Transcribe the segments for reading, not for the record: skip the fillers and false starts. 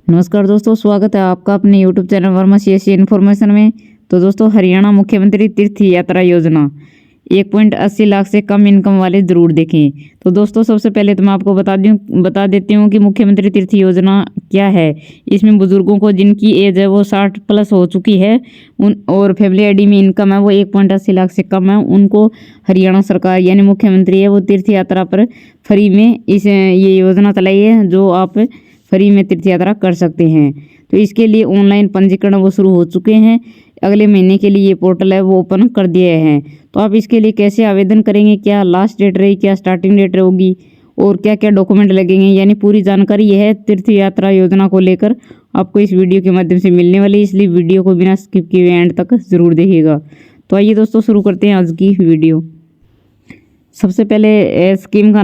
नमस्कार दोस्तों, स्वागत है आपका अपने YouTube channel Verma CSC information में। तो दोस्तों, हरियाणा मुख्यमंत्री तीर्थ यात्रा योजना 1.80 लाख से कम इनकम वाले जरूर देखें। तो दोस्तों, सबसे पहले तो मैं आपको बता देती हूँ कि मुख्यमंत्री तीर्थ योजना क्या है। इसमें बुजुर्गों को जिनकी एज है वो 60 प्लस हो चुकी है और फैमिली आईडी में इनकम है वो 1.80 लाख से कम है, उनको हरियाणा सरकार यानी मुख्यमंत्री है वो तीर्थ यात्रा पर फ्री में ये योजना चलाई है, जो आप फ्री में तीर्थ यात्रा कर सकते हैं। तो इसके लिए ऑनलाइन पंजीकरण वो शुरू हो चुके हैं। अगले महीने के लिए ये पोर्टल है वो ओपन कर दिए हैं। तो आप इसके लिए कैसे आवेदन करेंगे, क्या लास्ट डेट रही, क्या स्टार्टिंग डेट होगी और क्या क्या डॉक्यूमेंट लगेंगे, यानी पूरी जानकारी यह है तीर्थ यात्रा योजना को लेकर आपको इस वीडियो के माध्यम से मिलने वाली, इसलिए वीडियो को बिना स्किप किए एंड तक जरूर देखिएगा। तो आइए दोस्तों, शुरू करते हैं आज की वीडियो। सबसे पहले स्कीम का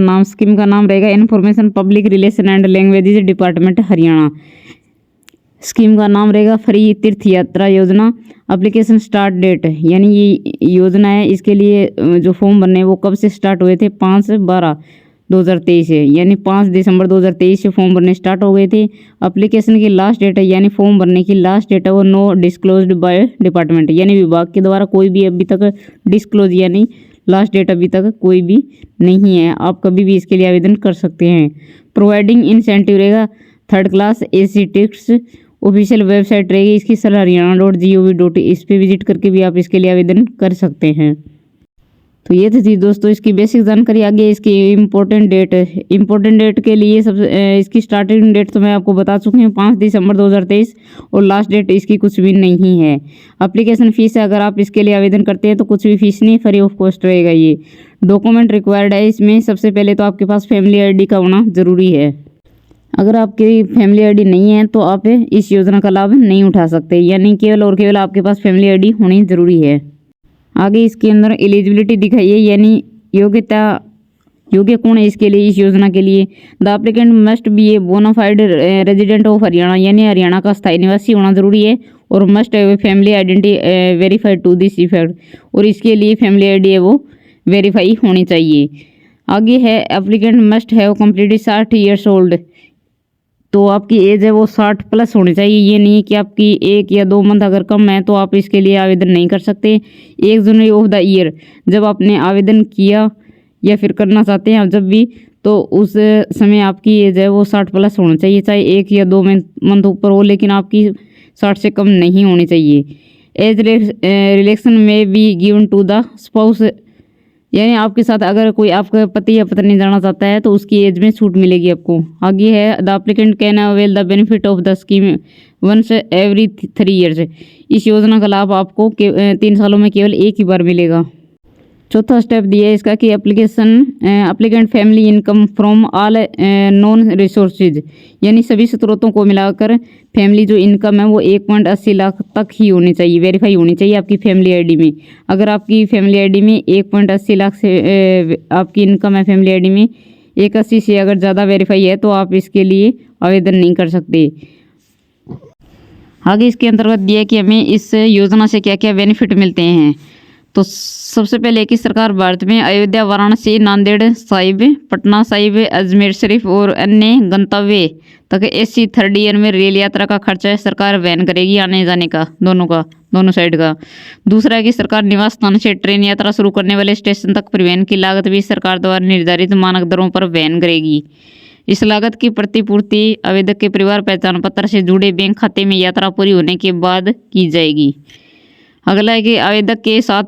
नाम रहेगा information public relation and languages department Haryana. Scheme का नाम रहेगा फ्री तीर्थ यात्रा योजना। एप्लीकेशन स्टार्ट डेट, यानी ये योजना है, इसके लिए जो फॉर्म भरने वो कब से स्टार्ट हुए थे, 5/12/2023 है, यानी 5 दिसंबर 2023 से फॉर्म भरने स्टार्ट हो गए थे। एप्लीकेशन की लास्ट डेट है, यानी फॉर्म भरने की लास्ट डेट है वो नो डिस्क्लोज्ड बाय डिपार्टमेंट, यानी विभाग के द्वारा कोई भी अभी तक डिस्क्लोज यानी लास्ट डेट अभी तक कोई भी नहीं है, आप कभी भी इसके लिए आवेदन कर सकते हैं। प्रोवाइडिंग इंसेंटिव रहेगा third class AC tickets. Official website रहेगी इसकी हरियाणा.gov.in, इस पर विजिट करके भी आप इसके लिए आवेदन कर सकते हैं। तो ये थी दोस्तों इसकी बेसिक जानकारी। आगे इसकी इम्पोर्टेंट डेट के लिए इसकी स्टार्टिंग डेट तो मैं आपको बता चुकी हूँ 5 दिसंबर 2023 और लास्ट डेट इसकी कुछ भी नहीं है। एप्लीकेशन फीस है, अगर आप इसके लिए आवेदन करते हैं तो कुछ भी फीस नहीं, फ्री ऑफ कॉस्ट रहेगा। ये डॉक्यूमेंट रिक्वायर्ड है, इसमें सबसे पहले तो आपके पास फैमिली आईडी का होना जरूरी है। अगर आपकी फैमिली आईडी नहीं है तो आप इस योजना का लाभ नहीं उठा सकते, यानी केवल और केवल आपके पास फैमिली आईडी होनी जरूरी है। आगे इसके अंदर एलिजिबिलिटी दिखाइए, यानी योग्य कौन है इसके लिए, इस योजना के लिए। The applicant must be a bona fide resident of Haryana, यानी हरियाणा का स्थायी निवासी होना जरूरी है और must have family identity verified to this effect, और इसके लिए फैमिली आईडी है वो वेरीफाई होनी चाहिए। आगे है applicant must have completed 60 years old, तो आपकी एज है वो 60 प्लस होनी चाहिए। ये नहीं कि आपकी 1 या 2 मंथ अगर कम है तो आप इसके लिए आवेदन नहीं कर सकते। 1 जनवरी ऑफ द ईयर जब आपने आवेदन किया या फिर करना चाहते हैं जब भी, तो उस समय आपकी एज है वो 60 प्लस होनी चाहिए, चाहे 1 या 2 मंथ ऊपर हो, लेकिन आपकी 60 से कम नहीं होनी चाहिए। एज रिलेक्शन में be given to the spouse, यानी आपके साथ अगर कोई आपका पति या पत्नी जाना चाहता है तो उसकी एज में छूट मिलेगी आपको। आगे है the applicant can avail the benefit of the scheme once every 3 years. इस योजना का लाभ आपको 3 सालों में केवल एक ही बार मिलेगा। चौथा स्टेप दिया है इसका कि applicant family income from all non resources, यानी सभी स्रोतों को मिलाकर फैमिली जो इनकम है वो 1.80 लाख तक ही होनी चाहिए, वेरीफाई होनी चाहिए आपकी फैमिली आईडी में। अगर आपकी फैमिली आईडी में 1.80 लाख से आपकी इनकम है फैमिली आईडी में 1.80 से अगर ज़्यादा वेरीफाई है तो आप इसके लिए आवेदन नहीं कर सकते। आगे इसके अंतर्गत दिया है कि हमें इस योजना से क्या क्या बेनिफिट मिलते हैं। तो सबसे पहले कि सरकार भारत में अयोध्या, वाराणसी, नांदेड़ साहिब, पटना साहिब, अजमेर शरीफ और अन्य गंतव्य तक एसी 3rd ईयर में रेल यात्रा का खर्चा सरकार वहन करेगी, आने जाने का दोनों साइड का। दूसरा है कि सरकार निवास स्थान से ट्रेन यात्रा शुरू करने वाले स्टेशन तक परिवहन की लागत भी सरकार द्वारा निर्धारित मानक दरों पर वहन करेगी। इस लागत की प्रतिपूर्ति आवेदक के परिवार पहचान पत्र से जुड़े बैंक खाते में यात्रा पूरी होने के बाद की जाएगी। अगला है कि आवेदक के साथ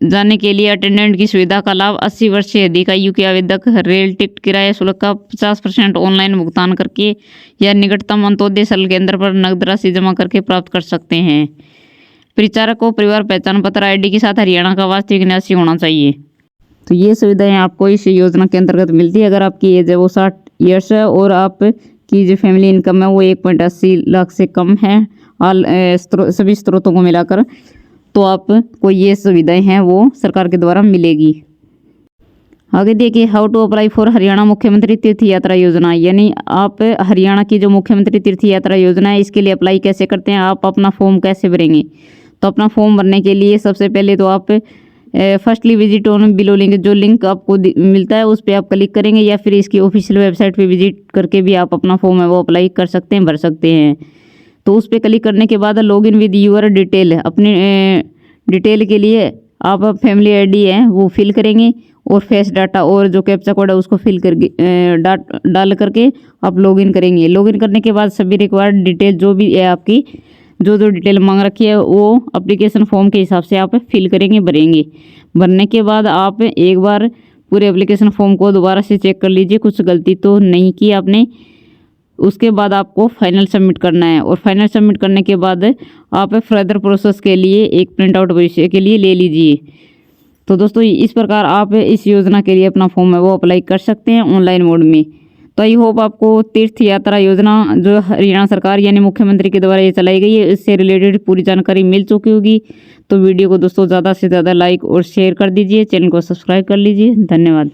जाने के लिए अटेंडेंट की सुविधा का लाभ 80 वर्ष से अधिक आयु के आवेदक रेल टिकट किराया शुल्क का 50% ऑनलाइन भुगतान करके या निकटतम अंत्योदय स्थल केंद्र पर नकद राशि जमा करके प्राप्त कर सकते हैं। परिचारक को परिवार पहचान पत्र आईडी के साथ हरियाणा का वास्तविक निवासी होना चाहिए। तो ये सुविधाएं आपको इस योजना के अंतर्गत मिलती है। अगर आपकी एज है वो 60 ईयर्स है और आपकी जो फैमिली इनकम है वो 1.80 लाख से कम है सभी स्रोतों को मिलाकर, तो आपको ये सुविधाएं हैं वो सरकार के द्वारा मिलेगी। आगे देखिए how to apply for Haryana Mukhyamantri Tirth यात्रा योजना, यानी आप हरियाणा की जो मुख्यमंत्री तीर्थ यात्रा योजना है इसके लिए अप्लाई कैसे करते हैं, आप अपना फॉर्म कैसे भरेंगे। तो अपना फॉर्म भरने के लिए सबसे पहले तो आप firstly visit on below link, जो लिंक आपको मिलता है उस पर आप क्लिक करेंगे, या फिर इसकी ऑफिशियल वेबसाइट पे विजिट करके भी आप अपना फॉर्म है वो अप्लाई कर सकते हैं, भर सकते हैं। तो उस पर क्लिक करने के बाद log in with your detail, अपनी डिटेल के लिए आप फैमिली आईडी है वो फिल करेंगे और फेस डाटा और जो कैप्चा कोड है उसको फिल करके डाल करके आप लॉगिन करेंगे। लॉगिन करने के बाद सभी रिक्वायर्ड डिटेल जो भी है आपकी, जो डिटेल मांग रखी है वो एप्लीकेशन फॉर्म के हिसाब से आप फिल करेंगे, भरेंगे। भरने के बाद आप एक बार पूरे एप्लीकेशन फॉर्म को दोबारा से चेक कर लीजिए, कुछ गलती तो नहीं की आपने। उसके बाद आपको फाइनल सबमिट करना है, और फाइनल सबमिट करने के बाद आप फर्दर प्रोसेस के लिए एक प्रिंट आउट भविष्य के लिए ले लीजिए। तो दोस्तों इस प्रकार आप इस योजना के लिए अपना फॉर्म है वो अप्लाई कर सकते हैं ऑनलाइन मोड में। तो आई होप आपको तीर्थ यात्रा योजना जो हरियाणा सरकार यानी मुख्यमंत्री के द्वारा ये चलाई गई है, इससे रिलेटेड पूरी जानकारी मिल चुकी होगी। तो वीडियो को दोस्तों ज़्यादा से ज़्यादा लाइक और शेयर कर दीजिए, चैनल को सब्सक्राइब कर लीजिए। धन्यवाद।